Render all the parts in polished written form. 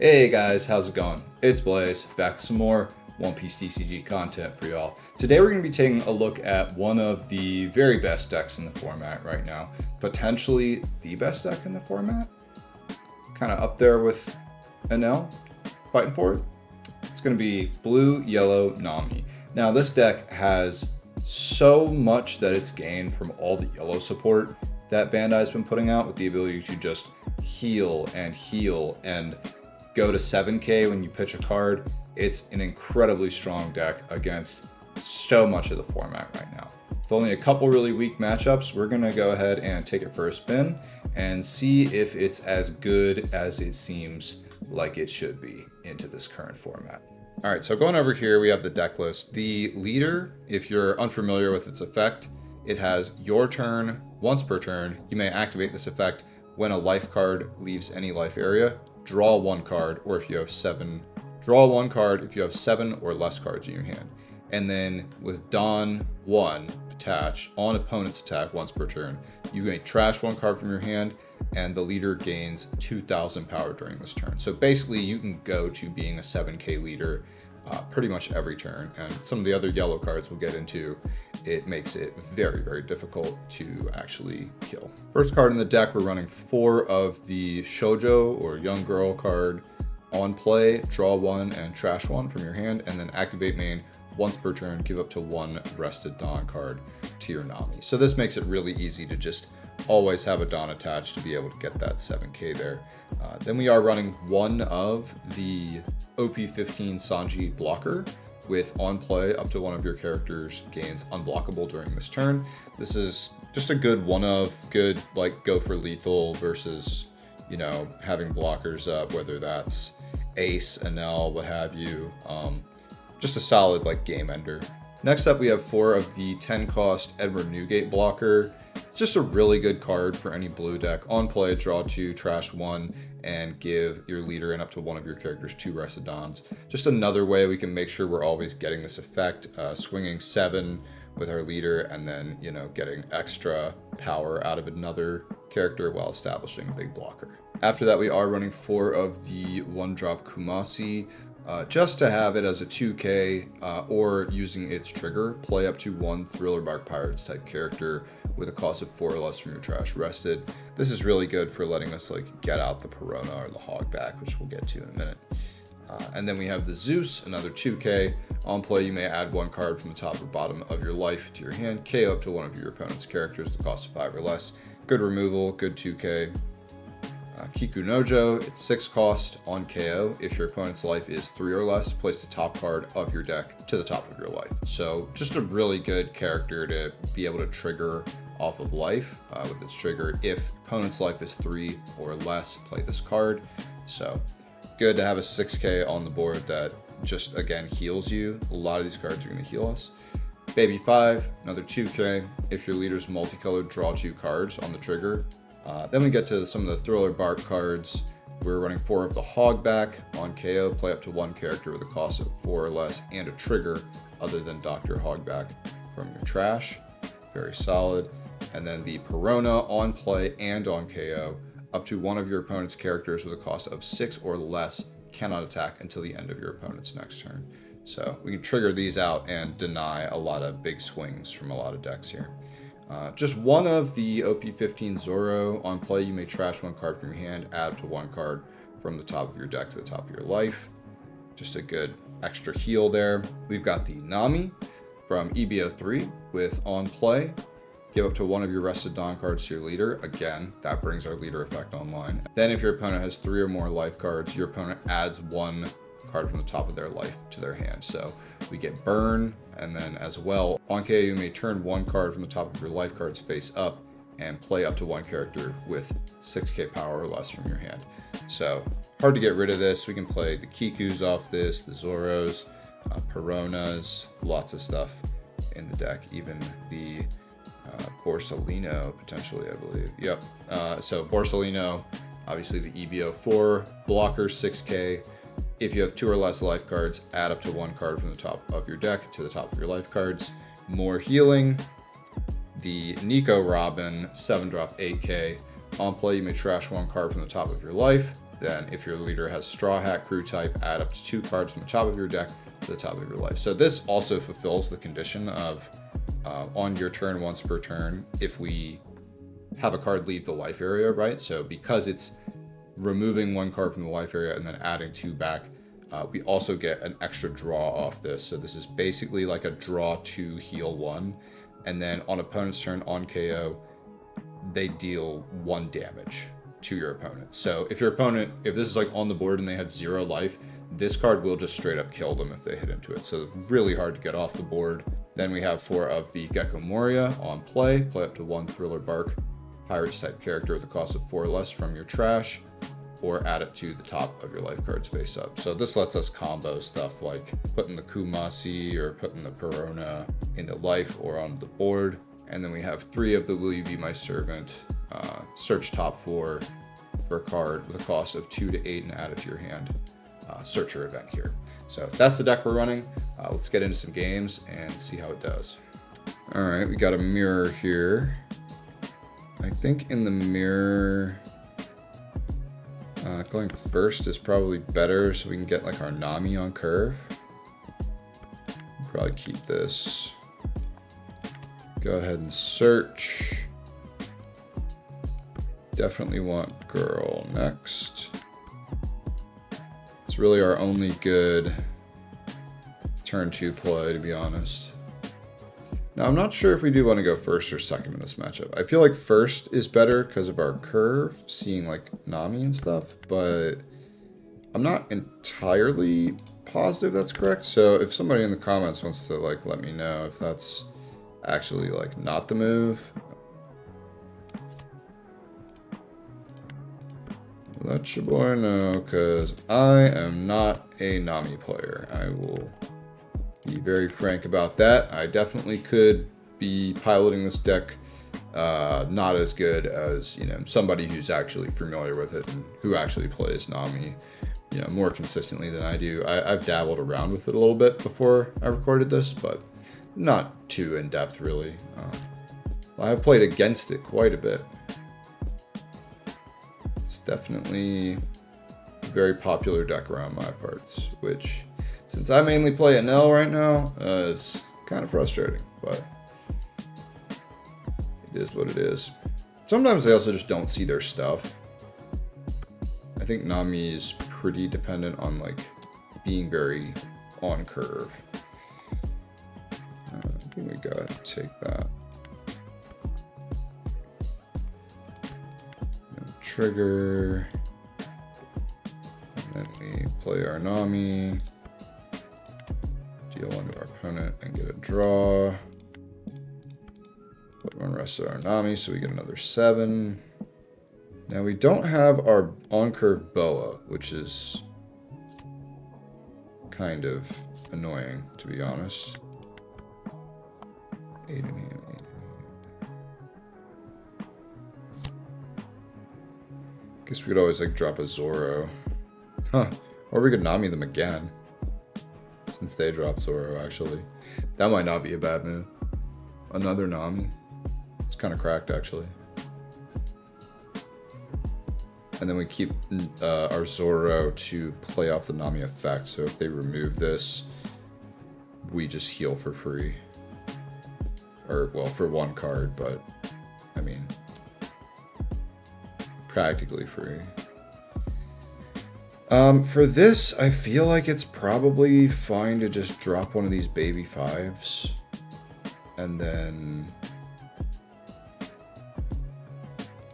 Hey guys, how's it going? It's Blaze, back with some more One Piece TCG content for y'all. Today we're going to be taking a look at one of the very best decks in the format right now. Potentially the best deck in the format. Kind of up there with Enel, fighting for it. It's going to be Blue, Yellow, Nami. Now this deck has so much that it's gained from all the yellow support that Bandai's been putting out, with the ability to just heal and go to 7k when you pitch a card. It's an incredibly strong deck against so much of the format right now. With only a couple really weak matchups, we're going to go ahead and take it for a spin and see if it's as good as it seems like it should be into this current format. All right, so going over here, we have the deck list. The leader, if you're unfamiliar with its effect, it has your turn once per turn. You may activate this effect when a life card leaves any life area. Draw one card, or if you have seven, draw one card if you have 7 or less cards in your hand. And then with Dawn 1 attached on opponent's attack once per turn, you may trash one card from your hand, and the leader gains 2,000 power during this turn. So basically, you can go to being a 7k leader pretty much every turn. And some of the other yellow cards we'll get into, it makes it very, very difficult to actually kill. First card in the deck, we're running 4 of the Shoujo or Young Girl card. On play, draw 1 and trash 1 from your hand, and then activate main once per turn, give up to 1 rested Dawn card to your Nami. So this makes it really easy to just always have a Dawn attached to be able to get that 7k there. Then we are running 1 of the OP15 Sanji blocker, with on play up to 1 of your characters gains unblockable during this turn. This is just a good good like go for lethal versus, you know, having blockers up, whether that's Ace, Enel, what have you. Just a solid like game ender. Next up, we have 4 of the 10 cost Edward Newgate blocker. Just a really good card for any blue deck. On play, draw 2, trash 1, and give your leader and up to 1 of your characters 2 rested Dons. Just another way we can make sure we're always getting this effect, swinging 7 with our leader, and then, you know, getting extra power out of another character while establishing a big blocker. After that, we are running 4 of the 1-drop Kumasi, just to have it as a 2k, or using its trigger, play up to 1 Thriller Bark Pirates type character with a cost of 4 or less from your trash rested. This is really good for letting us like get out the Perona or the Hogback, which we'll get to in a minute. And then we have the Zeus, another 2k. On play, you may add 1 card from the top or bottom of your life to your hand, KO up to 1 of your opponent's characters, the cost of 5 or less. Good removal, good 2k. Kiku Nojo, it's 6 cost on KO. If your opponent's life is 3 or less, place the top card of your deck to the top of your life. So just a really good character to be able to trigger off of life with its trigger. If opponent's life is 3 or less, play this card. So good to have a 6k on the board that just, again, heals you. A lot of these cards are going to heal us. Baby 5, another 2k. If your leader's multicolored, draw 2 cards on the trigger. Then we get to some of the Thriller Bark cards. We're running 4 of the Hogback. On KO, play up to 1 character with a cost of 4 or less and a trigger other than Dr. Hogback from your trash. Very solid. And then the Perona, on play and on KO, up to 1 of your opponent's characters with a cost of 6 or less cannot attack until the end of your opponent's next turn. So we can trigger these out and deny a lot of big swings from a lot of decks here. Just 1 of the OP15 Zoro. On play, you may trash 1 card from your hand, add up to 1 card from the top of your deck to the top of your life. Just a good extra heal there. We've got the Nami from EBO3 with on play, give up to 1 of your rested Dawn cards to your leader. Again, that brings our leader effect online. Then if your opponent has 3 or more life cards, your opponent adds 1 card from the top of their life to their hand. So we get burn, and then as well, on KO, you may turn 1 card from the top of your life cards face up and play up to 1 character with 6k power or less from your hand. So hard to get rid of this. We can play the Kikus off this, the Zoros, Peronas, lots of stuff in the deck, even the Borsalino potentially, I believe. Yep. So Borsalino, obviously the EBO4 blocker, 6k. If you have 2 or less life cards, add up to 1 card from the top of your deck to the top of your life cards. More healing. The Nico Robin, 7-drop 8k. On play, you may trash 1 card from the top of your life. Then if your leader has Straw Hat crew type, add up to 2 cards from the top of your deck to the top of your life. So this also fulfills the condition of on your turn, once per turn, if we have a card leave the life area, right? So because it's removing 1 card from the life area and then adding 2 back, we also get an extra draw off this. So this is basically like a draw 2, heal 1. And then on opponent's turn, on KO, they deal 1 damage to your opponent. So if your opponent, if this is like on the board and they have 0 life, this card will just straight up kill them if they hit into it. So it's really hard to get off the board. Then we have 4 of the Gecko Moria on play. Play up to 1 Thriller Bark Pirates type character at the cost of 4 less from your trash, or add it to the top of your life cards face up. So this lets us combo stuff like putting the Kumasi or putting the Perona into life or on the board. And then we have 3 of the Will You Be My Servant, search top 4 for a card with a cost of 2 to 8 and add it to your hand. Searcher event here. So that's the deck we're running. Let's get into some games and see how it does. All right, we got a mirror here. I think in the mirror, going first is probably better so we can get like our Nami on curve. Probably keep this. Go ahead and search. Definitely want girl next. It's really our only good turn 2 play, to be honest. Now, I'm not sure if we do want to go first or second in this matchup. I feel like first is better because of our curve, seeing like Nami and stuff, but I'm not entirely positive that's correct. So if somebody in the comments wants to like let me know if that's actually like not the move, let your boy know, because I am not a Nami player. I will be very frank about that. I definitely could be piloting this deck not as good as, you know, somebody who's actually familiar with it and who actually plays Nami, you know, more consistently than I do. I've dabbled around with it a little bit before I recorded this, but not too in depth really. I've played against it quite a bit. It's definitely a very popular deck around my parts, which, since I mainly play Enel right now, is kind of frustrating, but it is what it is. Sometimes I also just don't see their stuff. I think Nami is pretty dependent on like being very on curve. I think we gotta take that. Trigger. And then we play our Nami. Deal 1 to our opponent and get a draw. Put 1 rest of our Nami so we get another 7. Now we don't have our on-curve Boa, which is kind of annoying, to be honest. 8 and 8, 8 and 8. Guess we could always like drop a Zoro. Huh. Or we could Nami them again. Since they dropped Zoro, actually. That might not be a bad move. Another Nami. It's kind of cracked, actually. And then we keep our Zoro to play off the Nami effect. So if they remove this, we just heal for free. Or, well, for 1 card, but, I mean, practically free. For this, I feel like it's probably fine to just drop one of these baby 5s. And then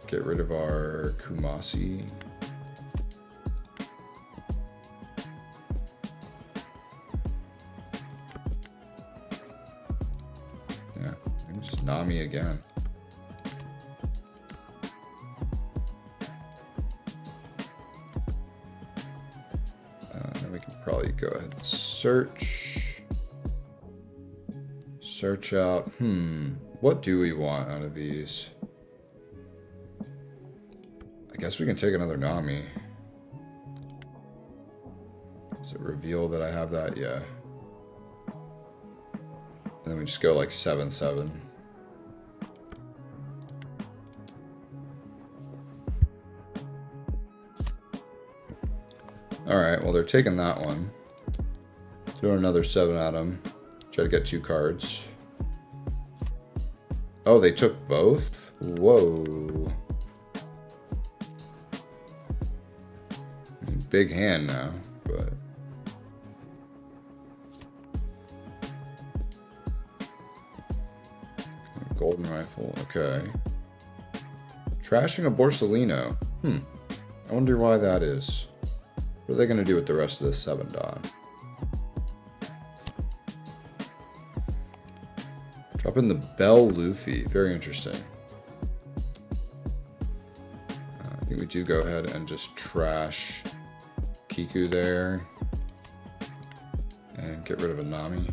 get rid of our Kumasi. Yeah, and just Nami again. Then we can probably go ahead and search. Search out. What do we want out of these? I guess we can take another Nami. Does it reveal that I have that? Yeah. And then we just go like 7/7. Alright, well, they're taking that one. Throw another 7 at him. Try to get 2 cards. Oh, they took both? Whoa. Big hand now, but... Golden rifle, okay. Trashing a Borsalino. I wonder why that is. What are they going to do with the rest of this 7 dot? Drop in the Bell Luffy. Very interesting. I think we do go ahead and just trash Kiku there. And get rid of a Nami.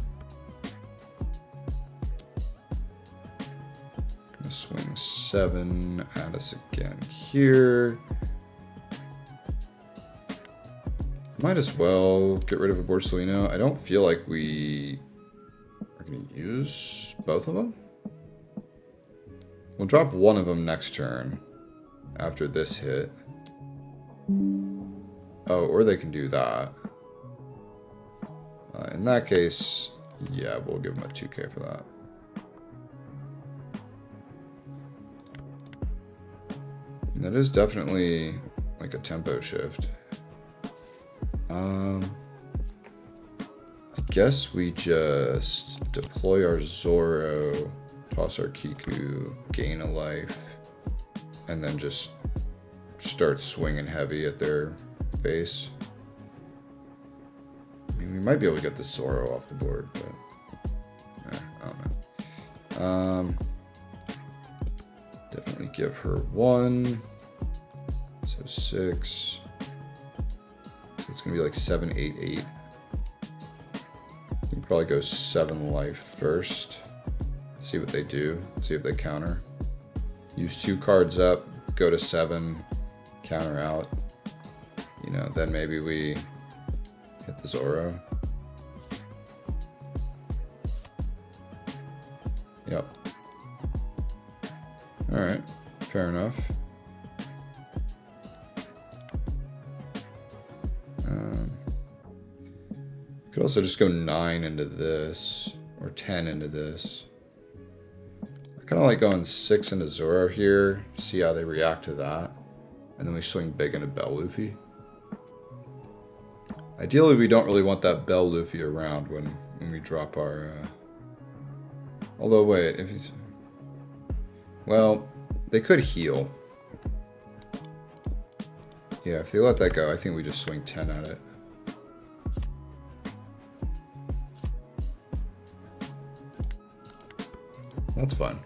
Gonna swing 7 at us again here. Might as well get rid of a Borsalino. I don't feel like we are going to use both of them. We'll drop one of them next turn after this hit. Oh, or they can do that. In that case, yeah, we'll give them a 2k for that. And that is definitely like a tempo shift. I guess we just deploy our Zoro, toss our Kiku, gain a life, and then just start swinging heavy at their face. I mean, we might be able to get the Zoro off the board, but I don't know. Definitely give her 1, so 6. So it's gonna be like 7, 8, 8. We can probably go 7 life first. See what they do. See if they counter. Use 2 cards up. Go to 7. Counter out. You know, then maybe we hit the Zoro. Yep. All right. Fair enough. Could also just go 9 into this, or 10 into this. I kind of like going 6 into Zoro here, see how they react to that. And then we swing big into Bell Luffy. Ideally, we don't really want that Bell Luffy around when we drop our... Although, wait, if he's... Well, they could heal. Yeah, if they let that go, I think we just swing 10 at it. That's fine.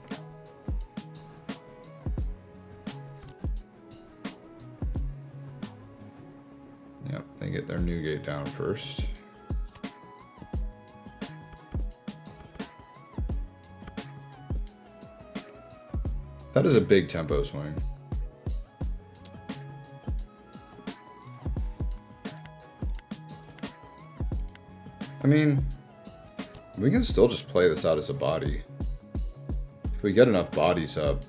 Yep, they get their new gate down first. That is a big tempo swing. I mean, we can still just play this out as a body. If we get enough bodies up,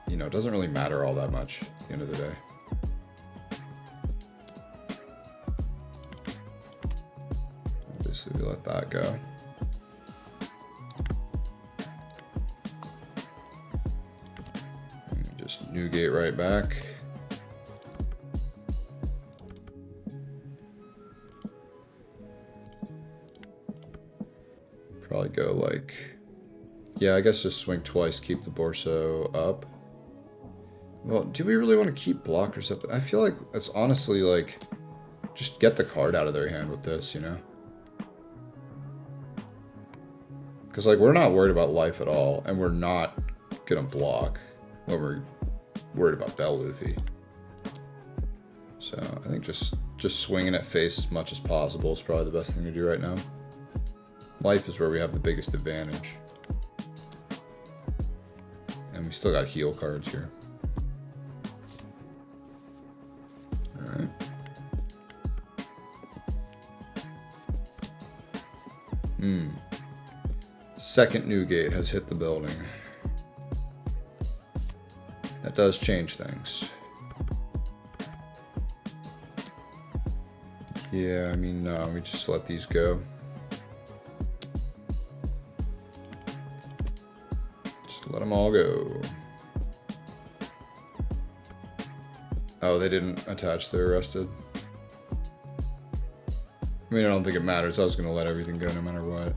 you know, it doesn't really matter all that much at the end of the day. Obviously, we let that go. And just new gate right back. Probably go like... Yeah, I guess just swing twice, keep the Borso up. Well, do we really want to keep blockers up? I feel like it's honestly like, just get the card out of their hand with this, you know? Because like, we're not worried about life at all, and we're not gonna block when we're worried about Bell Luffy. So I think just swinging at face as much as possible is probably the best thing to do right now. Life is where we have the biggest advantage. And we still got heal cards here. Alright. Second new gate has hit the building. That does change things. Yeah, I mean, no, we just let these go. Just let them all go. Oh, they didn't attach, they're arrested. I mean, I don't think it matters. I was going to let everything go no matter what.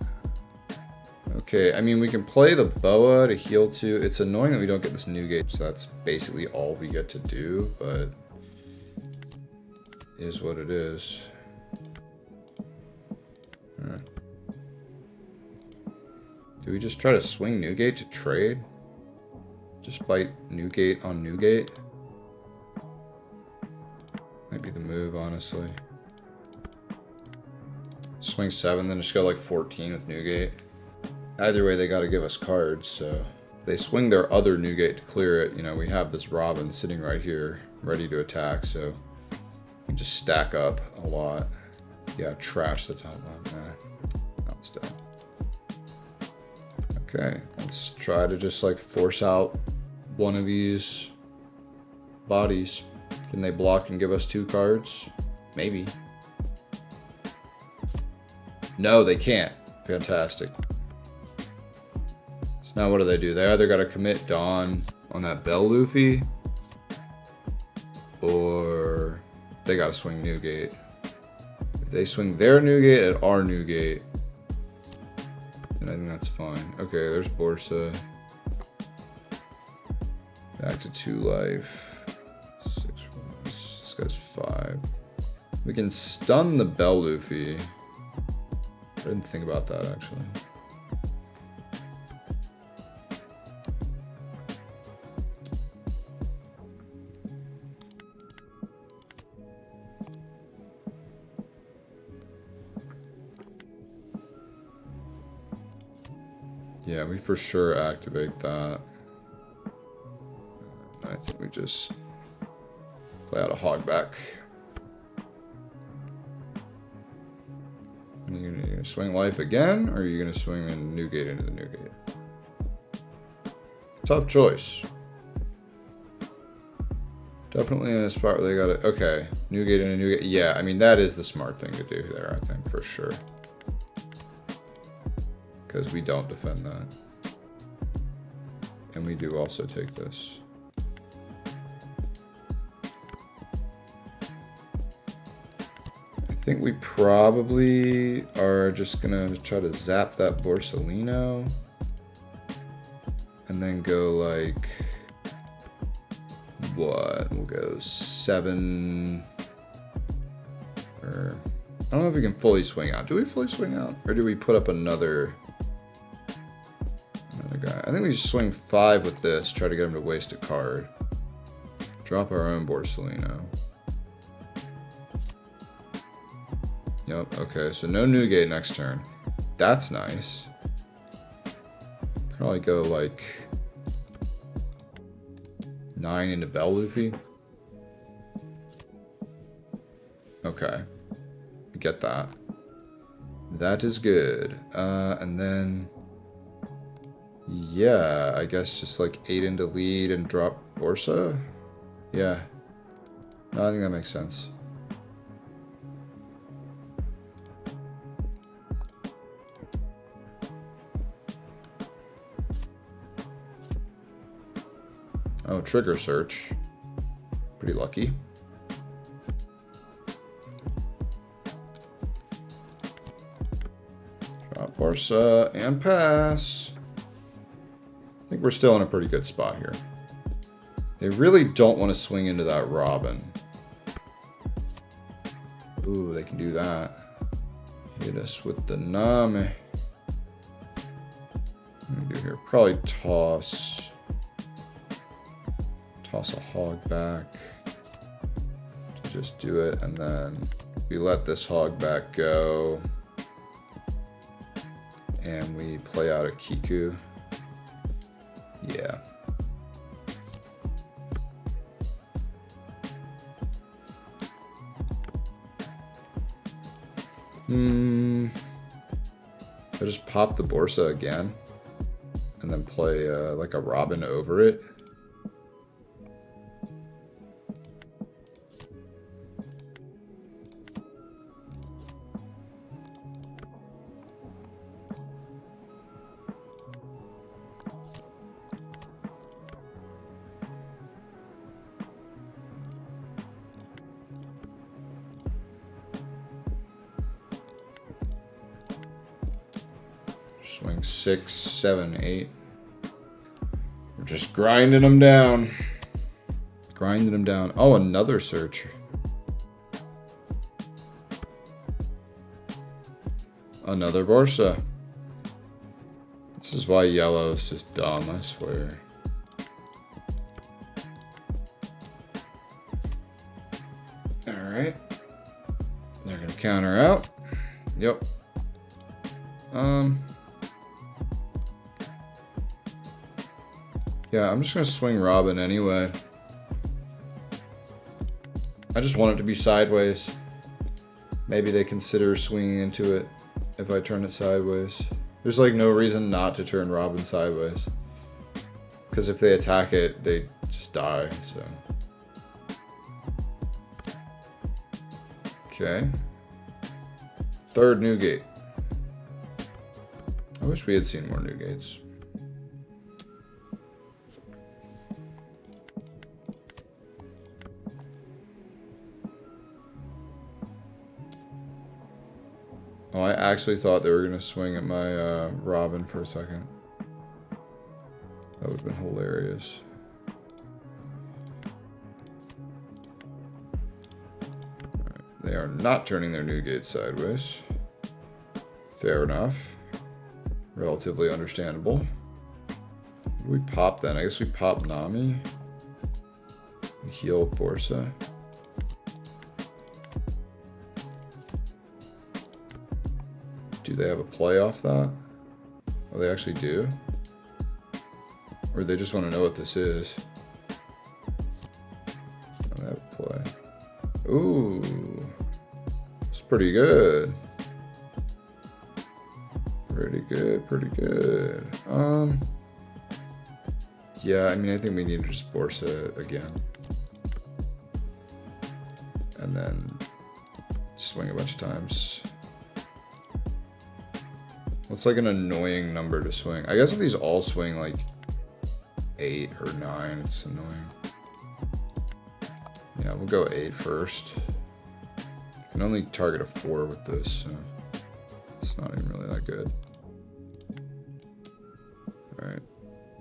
Okay, I mean, we can play the boa to heal too. It's annoying that we don't get this new gate, so that's basically all we get to do, but it is what it is. Huh. Do we just try to swing Newgate to trade? Just fight Newgate on Newgate? Might be the move, honestly. Swing 7, then just go like 14 with Newgate. Either way, they got to give us cards, so if they swing their other Newgate to clear it, you know, we have this Robin sitting right here, ready to attack, so we just stack up a lot. Yeah, trash the top one. Nah, not still. Okay, let's try to just like force out one of these bodies. Can they block and give us 2 cards? Maybe. No, they can't. Fantastic. So now what do? They either got to commit Dawn on that Bell Luffy, or they got to swing Newgate. If they swing their Newgate at our Newgate, then I think that's fine. Okay, there's Borsa. Back to 2 life. 6. This guy's 5. We can stun the Bell Luffy. I didn't think about that, actually. Yeah, we for sure activate that. I think we just play out a Hogback. You're gonna swing life again, or are you gonna swing in Newgate into the Newgate? Tough choice. Definitely in a spot where they got it. Okay, Newgate into Newgate. Yeah, I mean, that is the smart thing to do there, I think, for sure. Because we don't defend that. And we do also take this. I think we probably are just gonna try to zap that Borsalino. And then go like, what? We'll go 7. Or, I don't know if we can fully swing out. Do we fully swing out? Or do we put up another guy? I think we just swing 5 with this, try to get him to waste a card. Drop our own Borsalino. Yep, okay, so no Newgate next turn. That's nice. Probably go like 9 into Bell Luffy. Okay. I get that. That is good. And then, yeah, I guess just like 8 into lead and drop Borsa. Yeah. No, I think that makes sense. Oh, trigger search. Pretty lucky. Drop Borsa and pass. I think we're still in a pretty good spot here. They really don't want to swing into that Robin. Ooh, they can do that. Hit us with the Nami. What do we do here? Probably toss a hog back to just do it, and then we let this hog back go, and we play out a Kiku. Yeah. I just pop the Borsa again, and then play like a Robin over it. Swing 6, 7, 8. We're just grinding them down. Grinding them down. Oh, another search. Another Borsa. This is why yellow is just dumb, I swear. Alright. They're gonna counter out. Yep. Yeah, I'm just gonna swing Robin anyway. I just want it to be sideways. Maybe they consider swinging into it if I turn it sideways. There's like no reason not to turn Robin sideways. Because if they attack it, they just die, so. Okay. Third new gate. I wish we had seen more new gates. Oh, I actually thought they were going to swing at my Robin for a second. That would have been hilarious. Right. They are not turning their new gate sideways. Fair enough. Relatively understandable. What do we pop then? I guess we pop Nami. Heal Borsa. Do they have a play off that? Oh, they actually do? Or they just want to know what this is? Oh, they have a play. Ooh. It's pretty good. Pretty good, pretty good. Yeah, I mean, I think we need to just Borsa again. And then swing a bunch of times. What's like an annoying number to swing? I guess if these all swing like 8 or 9, it's annoying. Yeah, we'll go 8 first. I can only target a 4 with this, so it's not even really that good. Alright.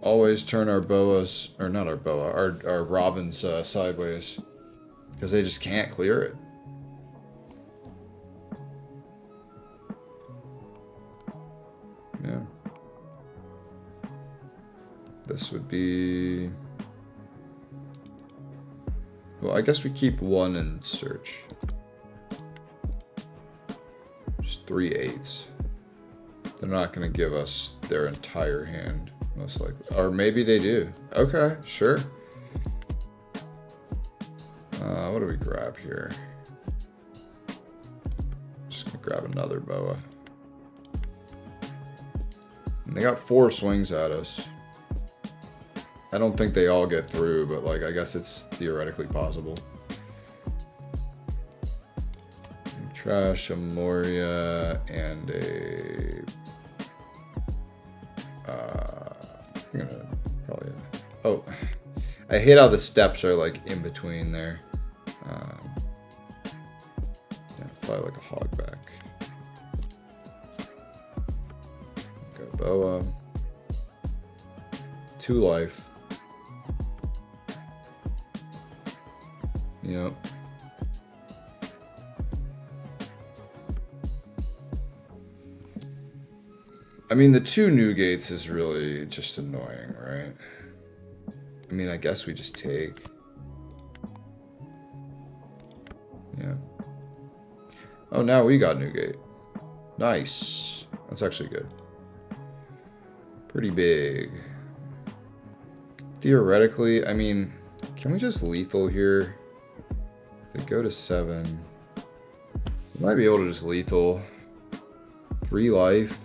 Always turn our boas, or not our boa, our robins sideways. Because they just can't clear it. Yeah. This would be... Well, I guess we keep 1 and search. Just 3 8s. They're not going to give us their entire hand, most likely. Or maybe they do. Okay, sure. What do we grab here? Just going to grab another boa. And they got 4 swings at us. I don't think they all get through, but like I guess it's theoretically possible. Trash, a Moria, and a... I'm gonna probably... Oh, I hate how the steps are like in between there. Yeah, probably like a hogback. Go boa. 2 life. Yep. I mean, the 2 new gates is really just annoying, right? I mean, I guess we just take. Yeah. Oh, now we got new gate. Nice. That's actually good. Pretty big. Theoretically, I mean, can we just lethal here? If they go to 7. We might be able to just lethal. 3 life.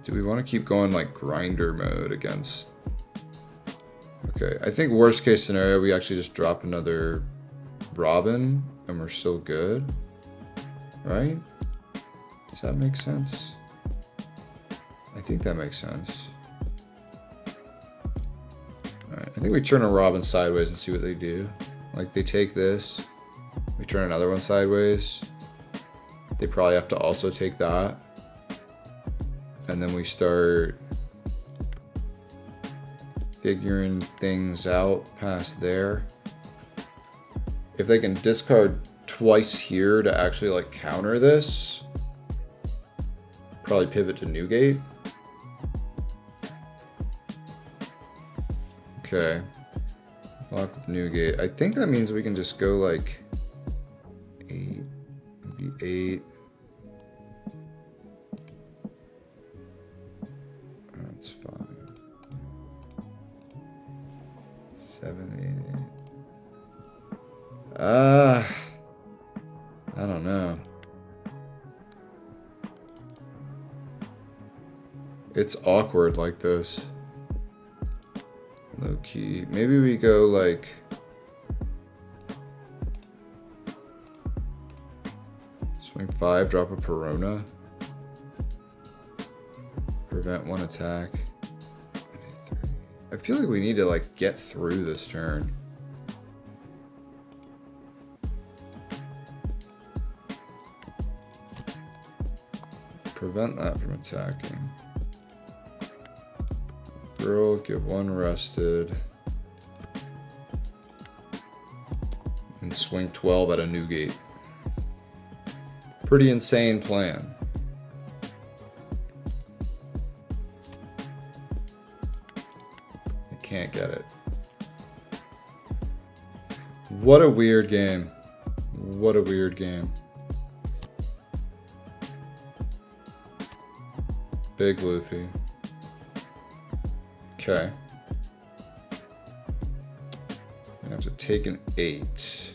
Do we want to keep going like grinder mode against... Okay, I think worst case scenario, we actually just drop another Robin and we're still good. Right? Does that make sense? I think that makes sense. Alright, I think we turn a Robin sideways and see what they do. Like they take this, we turn another one sideways. They probably have to also take that. And then we start figuring things out past there. If they can discard twice here to actually like counter this, probably pivot to Newgate. Okay. Lock with Newgate. I think that means we can just go like 8. Maybe 8. That's fine. 7, 8, 8. I don't know. It's awkward like this. Low key. Maybe we go like swing 5, drop a Perona. Prevent 1 attack. I feel like we need to like get through this turn. Prevent that from attacking. Girl, give 1 rested. And swing 12 at a Newgate. Pretty insane plan. I can't get it. What a weird game. What a weird game. Big Luffy. Okay. I have to take an 8.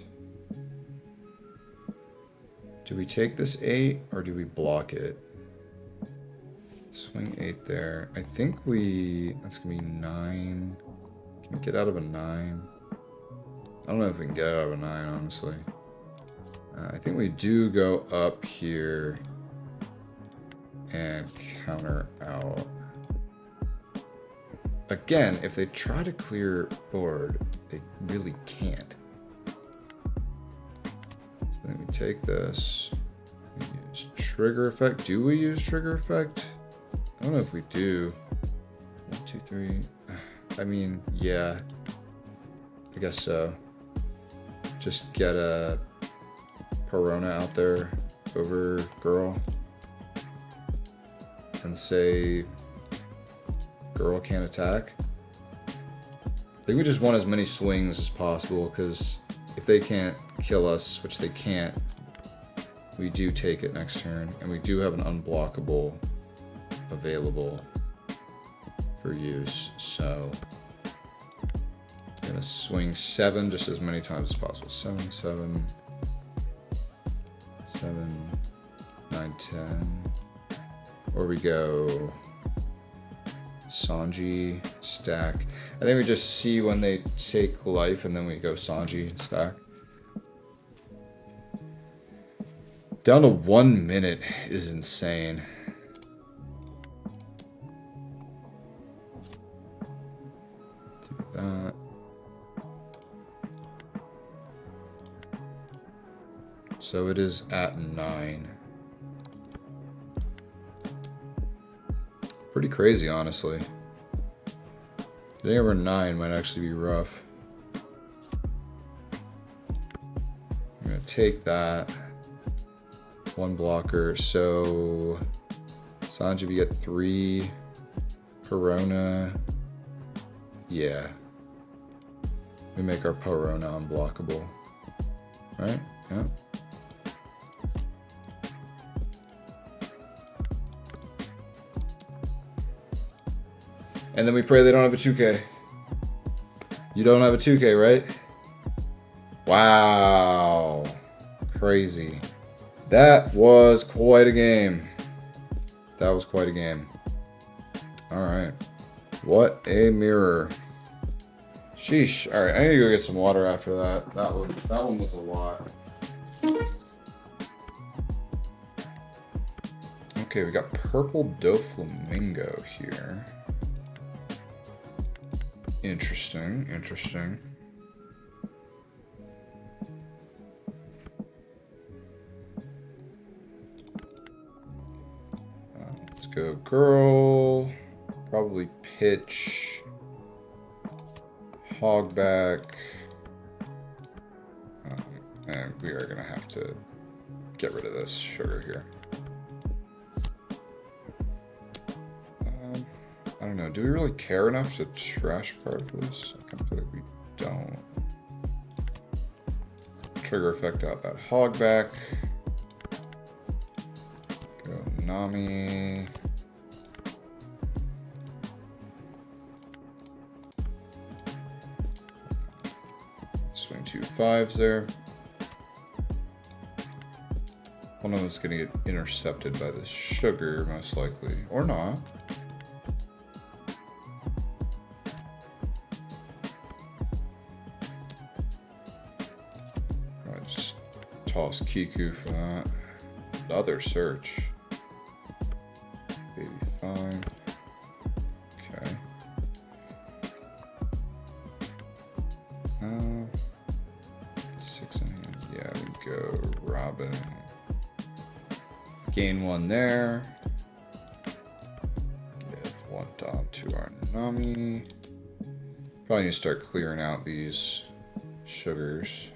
Do we take this 8 or do we block it? Swing 8 there. I think that's gonna be 9. Can we get out of a 9? I don't know if we can get out of a 9, honestly. I think we do go up here and counter out. Again, if they try to clear board, they really can't. So then we take this. We use trigger effect. Do we use trigger effect? I don't know if we do. 1, 2, 3. I mean, yeah. I guess so. Just get a Perona out there over girl. And say girl can't attack. I think we just want as many swings as possible, because if they can't kill us, which they can't, we do take it next turn, and we do have an unblockable available for use. So I'm gonna swing 7 just as many times as possible. 7, 7, 7, 9, 10. Or we go Sanji, stack. I think we just see when they take life and then we go Sanji and stack. Down to 1 minute is insane. Do that. So it is at 9. Pretty crazy, honestly. Getting over 9 might actually be rough. I'm gonna take that. 1 blocker. So Sanji, we get 3. Perona. Yeah. We make our Perona unblockable. Right? Yeah. And then we pray they don't have a 2K. You don't have a 2K, right? Wow. Crazy. That was quite a game. That was quite a game. Alright. What a mirror. Sheesh. Alright, I need to go get some water after that. That one was a lot. Okay, we got purple Doflamingo here. Interesting, interesting. go girl. Probably pitch. Hogback. And we are going to have to get rid of this sugar here. I don't know. Do we really care enough to trash a card for this? I kind of feel like we don't. Trigger effect out that hogback. Go Nami. Swing 2 5s there. One of them's going to get intercepted by the sugar, most likely. Or not. Probably just toss Kiku for that. Another search. Baby fine. Okay. 6 in hand. Yeah, we go Robin. Gain 1 there. Give 1 dot to our Nami. Probably need to start clearing out these sugars.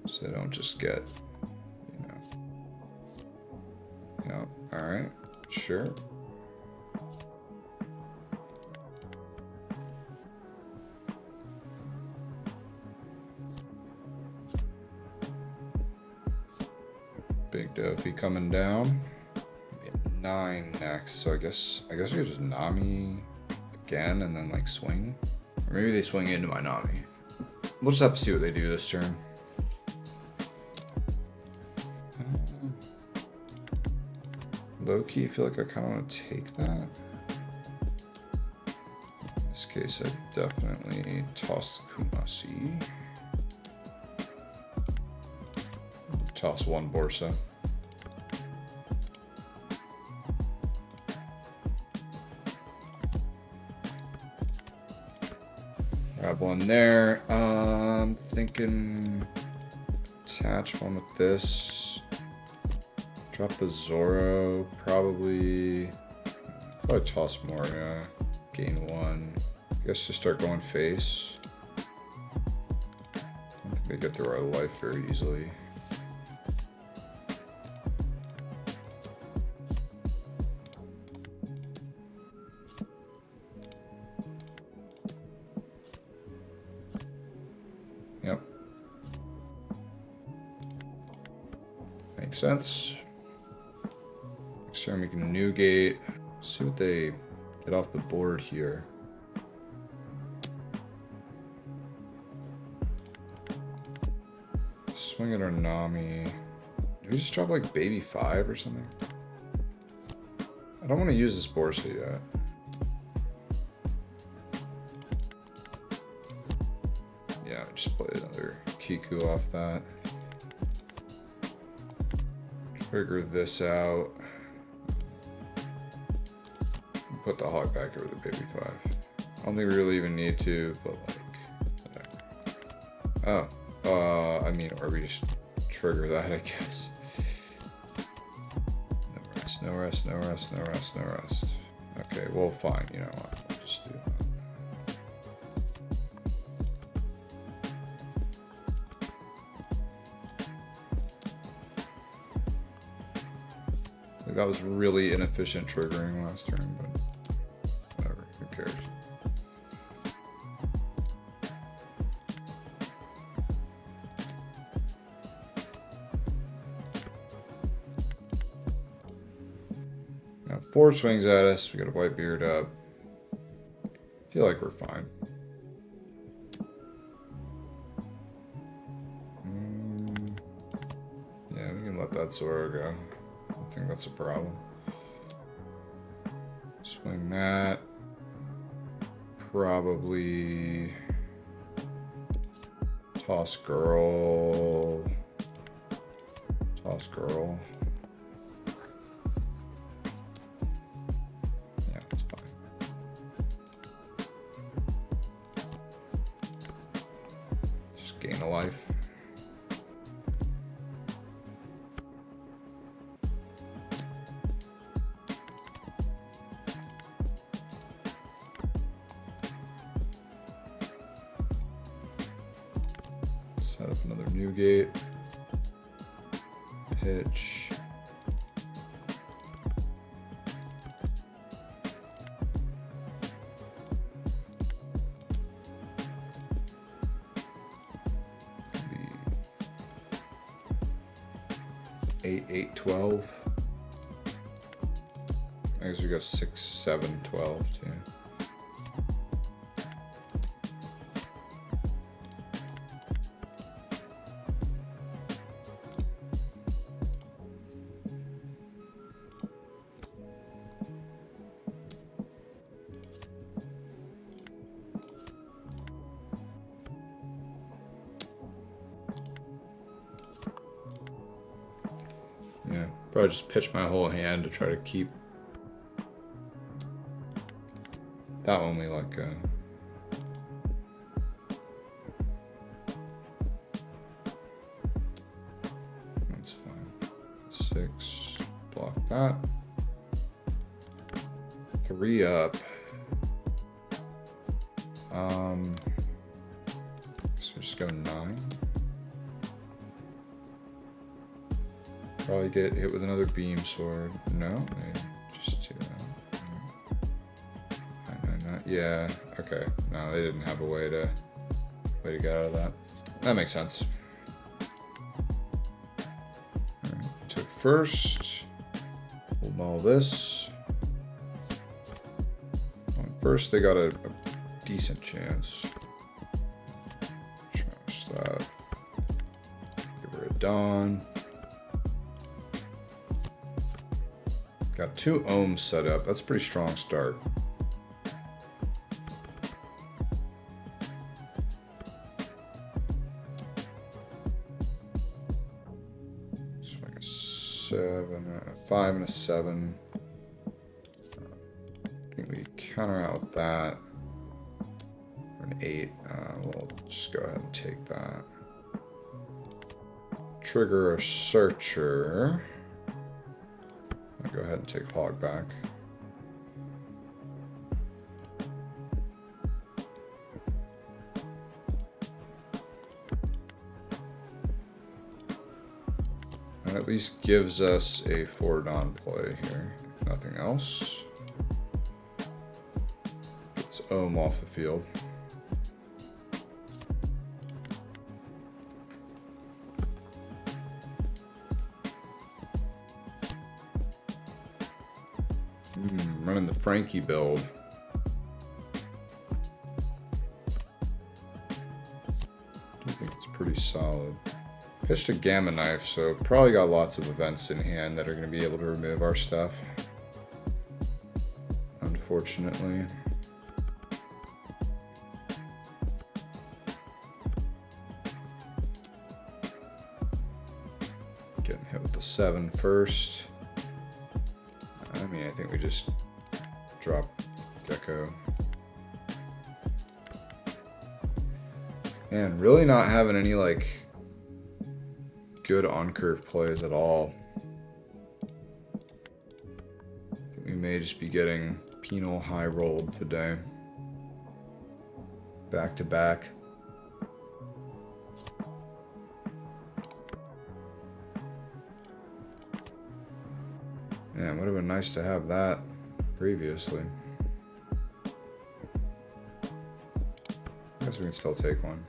So they don't just get, you know. Yep, alright, sure. Big Doffy coming down. We have 9 next, so I guess we could just Nami again and then like swing. Or maybe they swing into my Nami. We'll just have to see what they do this turn. Low-key, I feel like I kind of want to take that. In this case, I definitely toss Kumasi. Toss 1 Borsa. Grab 1 there. Thinking attach 1 with this. Drop the Zoro. Probably toss more, yeah. Gain 1. I guess just start going face. I don't think they get through our life very easily. Yep. Makes sense. Next turn we can Newgate. See what they get off the board here. Swing at our Nami. Do we just drop like baby 5 or something? I don't want to use this Borsa yet. Yeah, just play another Kiku off that. Trigger this out. Put the hog back over the baby 5. I don't think we really even need to, but like, whatever. Oh, I mean, or we just trigger that, I guess. No rest, no rest, no rest, no rest, no rest. Okay, well, fine. You know what? We'll just do that. That was really inefficient triggering last turn, but whatever, who cares? Now 4 swings at us, we got a white beard up. Feel like we're fine. Yeah, we can let that Zoro go. I don't think that's a problem. Swing that. Probably toss girl. Toss girl. Yeah, that's fine. Just gain a life. Set up another new gate. Pitch. Be 8, 8, 12. I guess we go 6, 7, 12 too. Yeah, probably just pitch my whole hand to try to keep that one. We like that's fine. 6, block that. 3 up. So just go 9. Probably get hit with another beam sword. No, maybe just do that. Yeah. Okay. No, they didn't have a way to get out of that. That makes sense. All right, took first. We'll mull this. First, they got a decent chance. Trash that. Give her a dawn. Got 2 ohms set up. That's a pretty strong start. So like a 7, a 5, and a 7. I think we counter out that. Or an 8. We'll just go ahead and take that. Trigger a searcher. I'll go ahead and take hog back. That at least gives us a 4 dawn play here, if nothing else. Gets ohm off the field. Running the Frankie build. I think it's pretty solid. Pitched a gamma knife, so probably got lots of events in hand that are going to be able to remove our stuff. Unfortunately. Getting hit with the 7 first. I mean, I think we just drop Gecko. And really not having any, like, good on-curve plays at all. I think we may just be getting penal high rolled today. Back to back. Man, would have been nice to have that previously. I guess we can still take one.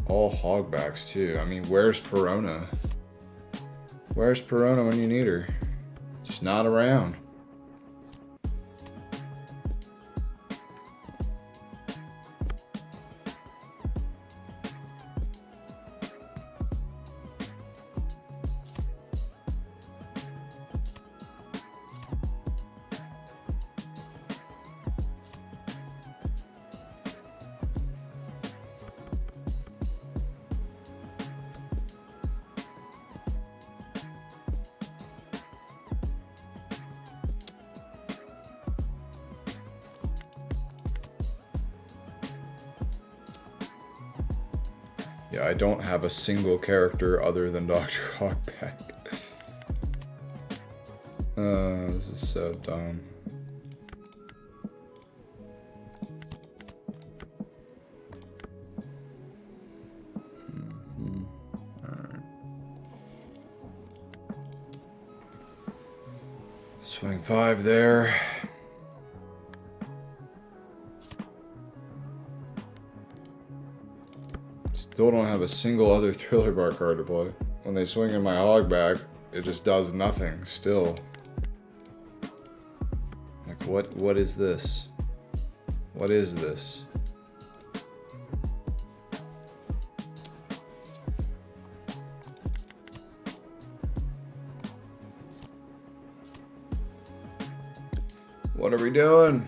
All hogbacks too. I mean, where's Perona? Where's Perona when you need her? Just not around. Yeah, I don't have a single character other than Dr. Hogback. This is so dumb. Swing 5 there. Still don't have a single other Thriller Bar card to play. When they swing in my hog back, it just does nothing still. Like what is this? What is this? What are we doing?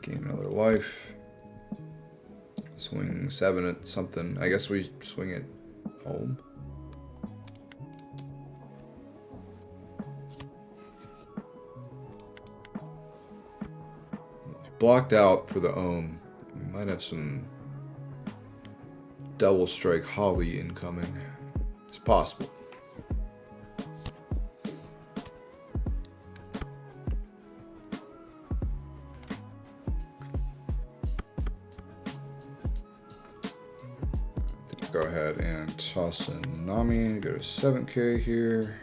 Gain another life. Swing 7 at something. I guess we swing it home. Blocked out for the ohm. We might have some double strike Holly incoming. It's possible. Go ahead and toss in Nami, go to 7K here.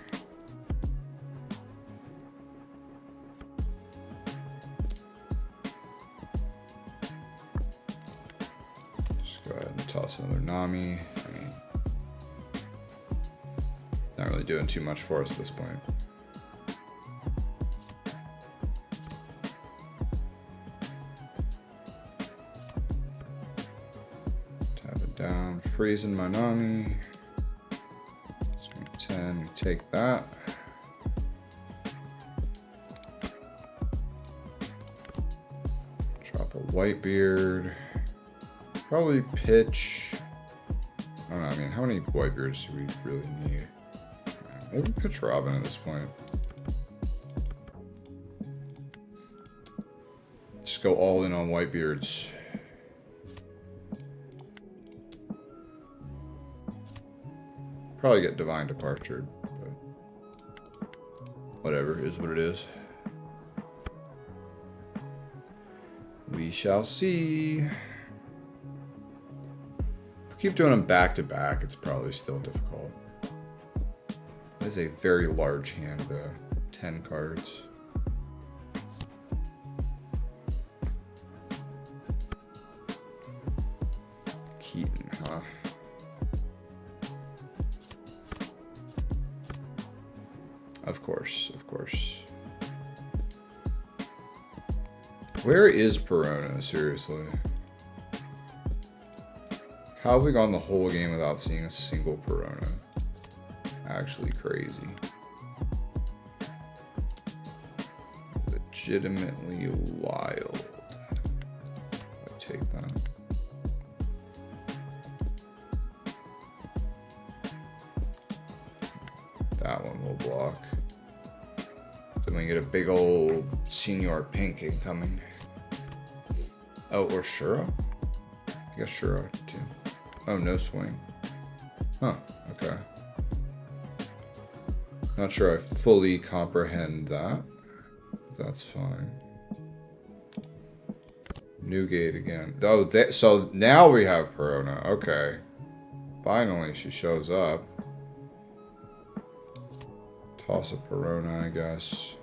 Just go ahead and toss another Nami. I mean, not really doing too much for us at this point. Down, freezing my Nami. Swing 10, we take that. Drop a Whitebeard. Probably pitch. I don't know, I mean, how many Whitebeards do we really need? Maybe pitch Robin at this point. Just go all in on Whitebeards. Probably get Divine Departure, but whatever, is what it is. We shall see. If we keep doing them back to back, it's probably still difficult. That is a very large hand, 10 cards. Keaton, huh? Of course, of course. Where is Perona, seriously? How have we gone the whole game without seeing a single Perona? Actually crazy. Legitimately wild. I take that. That one will block. Then we get a big old Senior Pink incoming. Oh, or Shura? I guess Shura too. Oh, no swing. Huh, okay. Not sure I fully comprehend that. That's fine. Newgate again. Oh, so now we have Perona. Okay. Finally, she shows up. Toss a Perona, I guess.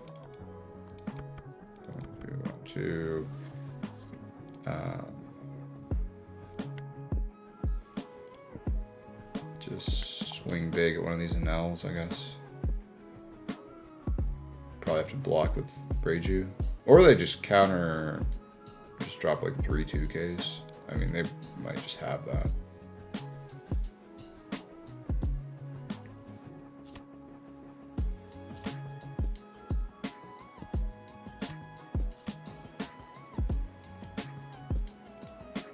1, 2, 2. Just swing big at one of these Enels, I guess. Probably have to block with Breiju. Or they just counter, just drop like 3 2Ks. I mean, they might just have that.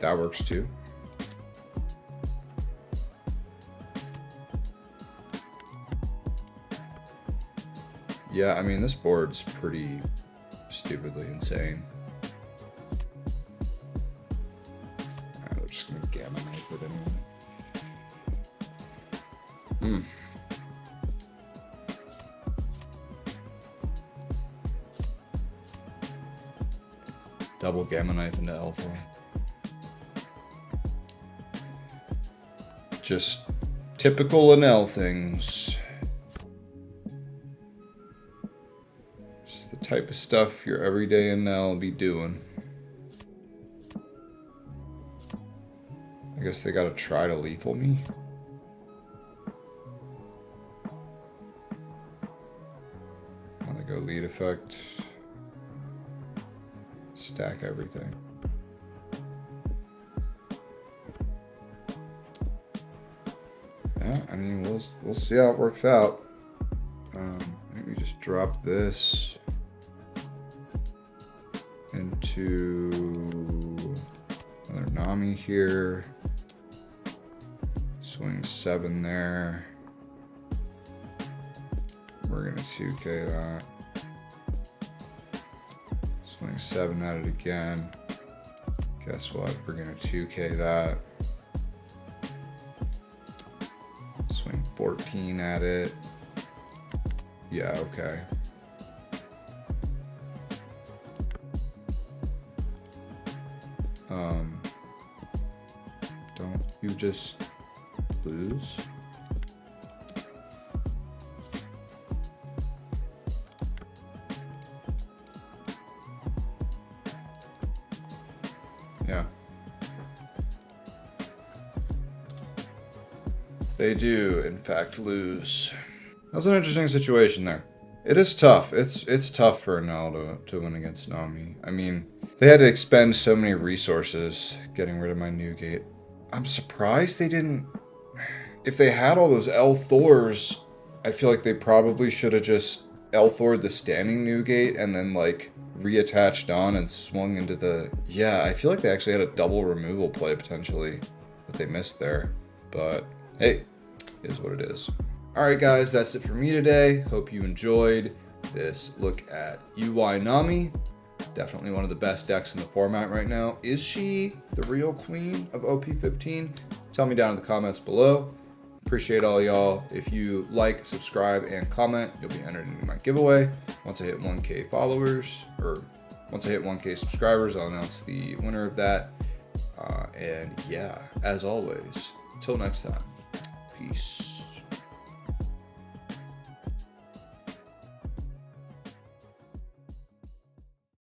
That works too. Yeah, I mean, this board's pretty stupidly insane. Alright, we're just gonna gamma knife it anyway. Double gamma knife into L3. Just typical Enel things. Just the type of stuff your everyday Enel be doing. I guess they gotta try to lethal me. Now they go lead effect. Stack everything. Yeah, I mean, we'll see how it works out. I think we just drop this into another Nami here. Swing 7 there. We're gonna 2K that. Swing 7 at it again. Guess what? We're gonna 2K that. Swing 14 at it. Yeah, okay. Don't you just lose? Yeah. They do, in fact, lose. That was an interesting situation there. It is tough. It's tough for Enel to win against Nami. I mean, they had to expend so many resources getting rid of my Newgate. I'm surprised they didn't... If they had all those L Thors, I feel like they probably should have just L Thored the standing Newgate and then, like, reattached on and swung into the... Yeah, I feel like they actually had a double removal play, potentially, that they missed there. But, hey, it is what it is. Alright guys, that's it for me today. Hope you enjoyed this look at UY Nami. Definitely one of the best decks in the format right now. Is she the real queen of OP15? Tell me down in the comments below. Appreciate all y'all. If you like, subscribe, and comment, you'll be entered into my giveaway. Once I hit 1K followers, or once I hit 1K subscribers, I'll announce the winner of that. And yeah, as always, until next time, peace.